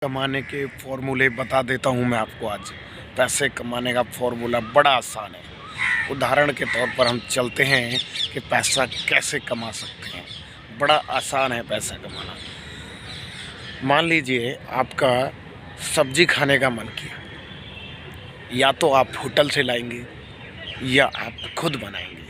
कमाने के फॉर्मूले बता देता हूँ मैं आपको आज। पैसे कमाने का फॉर्मूला बड़ा आसान है। उदाहरण के तौर पर हम चलते हैं कि पैसा कैसे कमा सकते हैं। बड़ा आसान है पैसा कमाना। मान लीजिए आपका सब्जी खाने का मन किया, या तो आप होटल से लाएंगे या आप खुद बनाएंगे।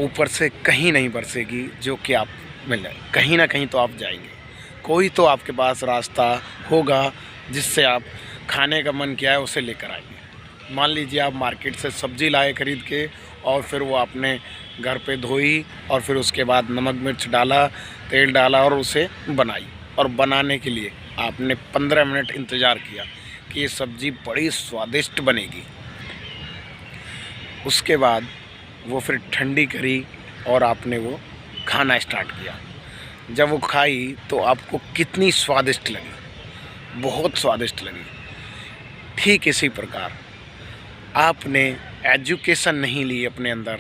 ऊपर से कहीं नहीं बरसेगी जो कि आप मिले, कहीं ना कहीं तो आप जाएंगे। कोई तो आपके पास रास्ता होगा जिससे आप खाने का मन किया है उसे लेकर आएंगे। मान लीजिए आप मार्केट से सब्ज़ी लाए खरीद के, और फिर वो आपने घर पे धोई, और फिर उसके बाद नमक मिर्च डाला, तेल डाला और उसे बनाई। और बनाने के लिए आपने 15 मिनट इंतज़ार किया कि ये सब्ज़ी बड़ी स्वादिष्ट बनेगी। उसके बाद वो फिर ठंडी करी और आपने वो खाना स्टार्ट किया। जब वो खाई तो आपको कितनी स्वादिष्ट लगी, बहुत स्वादिष्ट लगी। ठीक इसी प्रकार आपने एजुकेशन नहीं ली अपने अंदर,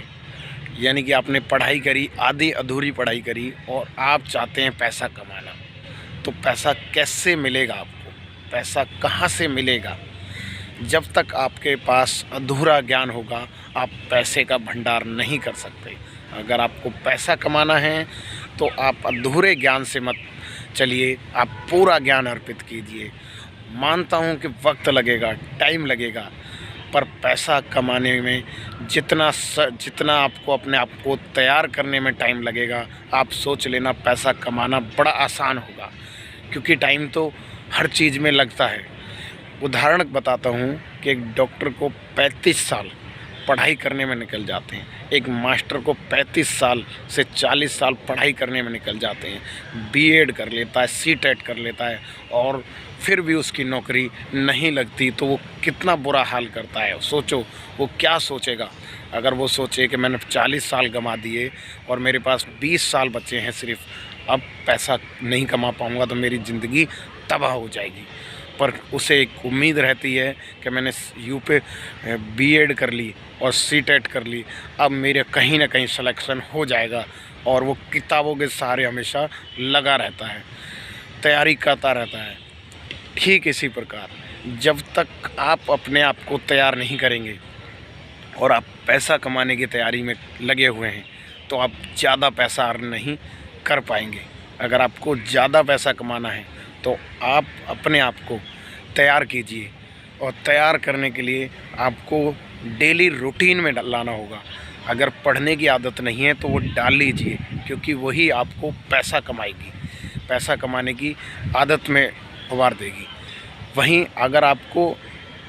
यानी कि आपने पढ़ाई करी, आधी अधूरी पढ़ाई करी, और आप चाहते हैं पैसा कमाना। तो पैसा कैसे मिलेगा आपको, पैसा कहाँ से मिलेगा? जब तक आपके पास अधूरा ज्ञान होगा आप पैसे का भंडार नहीं कर सकते। अगर आपको पैसा कमाना है तो आप अधूरे ज्ञान से मत चलिए, आप पूरा ज्ञान अर्पित कीजिए। मानता हूँ कि वक्त लगेगा, टाइम लगेगा, पर पैसा कमाने में जितना आपको अपने आप को तैयार करने में टाइम लगेगा, आप सोच लेना पैसा कमाना बड़ा आसान होगा। क्योंकि टाइम तो हर चीज़ में लगता है। उदाहरण बताता हूँ कि एक डॉक्टर को 35 साल पढ़ाई करने में निकल जाते हैं, एक मास्टर को 35 साल से 40 साल पढ़ाई करने में निकल जाते हैं। बीएड कर लेता है, सीटेट कर लेता है, और फिर भी उसकी नौकरी नहीं लगती तो वो कितना बुरा हाल करता है। सोचो वो क्या सोचेगा। अगर वो सोचे कि मैंने 40 साल गंवा दिए और मेरे पास 20 साल बचे हैं सिर्फ, अब पैसा नहीं कमा पाऊँगा तो मेरी ज़िंदगी तबाह हो जाएगी। पर उसे एक उम्मीद रहती है कि मैंने यूपी बीएड कर ली और सीटेट कर ली, अब मेरे कहीं ना कहीं सिलेक्शन हो जाएगा। और वो किताबों के सहारे हमेशा लगा रहता है, तैयारी करता रहता है। ठीक इसी प्रकार जब तक आप अपने आप को तैयार नहीं करेंगे और आप पैसा कमाने की तैयारी में लगे हुए हैं तो आप ज़्यादा पैसा अर्न नहीं कर पाएंगे। अगर आपको ज़्यादा पैसा कमाना है तो आप अपने आप को तैयार कीजिए, और तैयार करने के लिए आपको डेली रूटीन में लाना होगा। अगर पढ़ने की आदत नहीं है तो वो डाल लीजिए, क्योंकि वही आपको पैसा कमाएगी, पैसा कमाने की आदत में उभार देगी। वहीं अगर आपको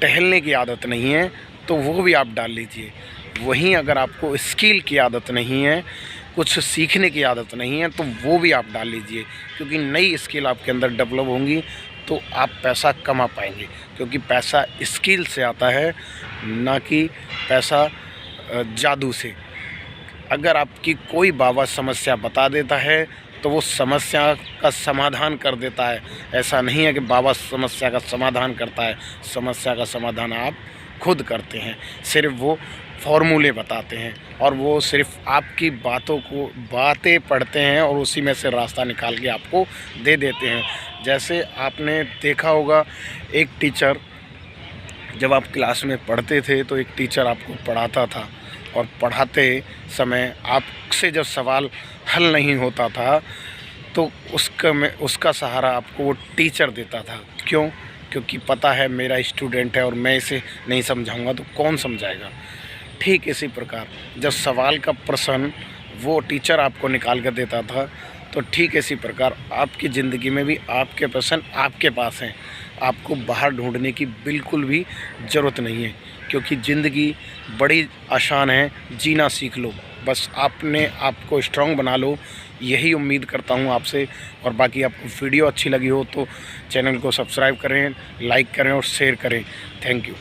टहलने की आदत नहीं है तो वो भी आप डाल लीजिए। वहीं अगर आपको स्किल की आदत नहीं है, कुछ सीखने की आदत नहीं है, तो वो भी आप डाल लीजिए। क्योंकि नई स्किल आपके अंदर डेवलप होंगी तो आप पैसा कमा पाएंगे। क्योंकि पैसा स्किल से आता है, ना कि पैसा जादू से। अगर आपकी कोई बाबा समस्या बता देता है तो वो समस्या का समाधान कर देता है। ऐसा नहीं है कि बाबा समस्या का समाधान करता है, समस्या का समाधान आप खुद करते हैं। सिर्फ वो फॉर्मूले बताते हैं, और वो सिर्फ आपकी बातें पढ़ते हैं और उसी में से रास्ता निकाल के आपको दे देते हैं। जैसे आपने देखा होगा, एक टीचर, जब आप क्लास में पढ़ते थे तो एक टीचर आपको पढ़ाता था, और पढ़ाते समय आपसे जब सवाल हल नहीं होता था तो उसका सहारा आपको वो टीचर देता था। क्यों? क्योंकि पता है मेरा स्टूडेंट है और मैं इसे नहीं समझाऊंगा तो कौन समझाएगा। ठीक इसी प्रकार जब सवाल का प्रश्न वो टीचर आपको निकाल कर देता था, तो ठीक इसी प्रकार आपकी ज़िंदगी में भी आपके प्रश्न आपके पास हैं। आपको बाहर ढूंढने की बिल्कुल भी ज़रूरत नहीं है, क्योंकि ज़िंदगी बड़ी आसान है, जीना सीख लो। बस आपने आपको स्ट्रांग बना लो, यही उम्मीद करता हूँ आपसे। और बाकी आपको वीडियो अच्छी लगी हो तो चैनल को सब्सक्राइब करें, लाइक करें और शेयर करें। Thank you.